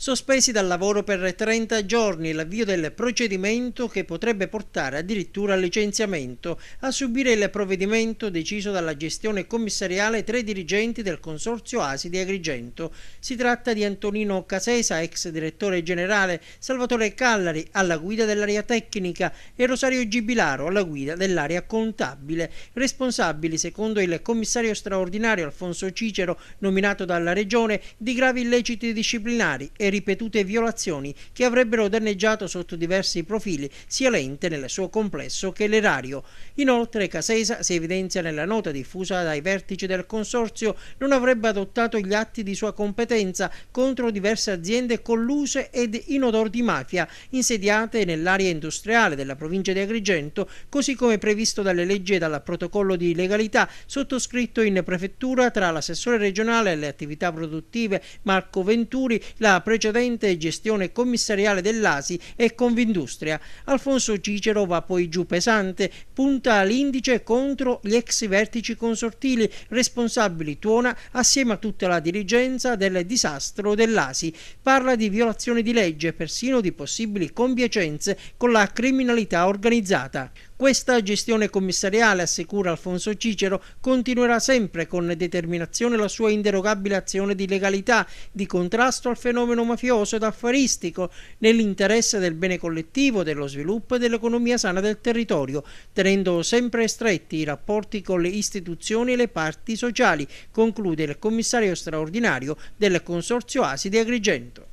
Sospesi dal lavoro per 30 giorni, l'avvio del procedimento che potrebbe portare addirittura al licenziamento. A subire il provvedimento deciso dalla gestione commissariale 3 dirigenti del consorzio ASI di Agrigento. Si tratta di Antonino Casesa, ex direttore generale, Salvatore Callari alla guida dell'area tecnica e Rosario Gibilaro alla guida dell'area contabile. Responsabili, secondo il commissario straordinario Alfonso Cicero, nominato dalla Regione, di gravi illeciti disciplinari e ripetute violazioni che avrebbero danneggiato sotto diversi profili sia l'ente nel suo complesso che l'erario. Inoltre Casesa, si evidenzia nella nota diffusa dai vertici del consorzio, non avrebbe adottato gli atti di sua competenza contro diverse aziende colluse ed in odor di mafia insediate nell'area industriale della provincia di Agrigento, così come previsto dalle leggi e dal protocollo di legalità sottoscritto in prefettura tra l'assessore regionale alle attività produttive Marco Venturi, la precedente gestione commissariale dell'ASI e Confindustria. Alfonso Cicero va poi giù pesante, punta l'indice contro gli ex vertici consortili, responsabili tuona assieme a tutta la dirigenza del disastro dell'ASI. Parla di violazione di legge e persino di possibili compiacenze con la criminalità organizzata. Questa gestione commissariale, assicura Alfonso Cicero, continuerà sempre con determinazione la sua inderogabile azione di legalità, di contrasto al fenomeno mafioso ed affaristico, nell'interesse del bene collettivo, dello sviluppo e dell'economia sana del territorio, tenendo sempre stretti i rapporti con le istituzioni e le parti sociali, conclude il commissario straordinario del Consorzio ASI di Agrigento.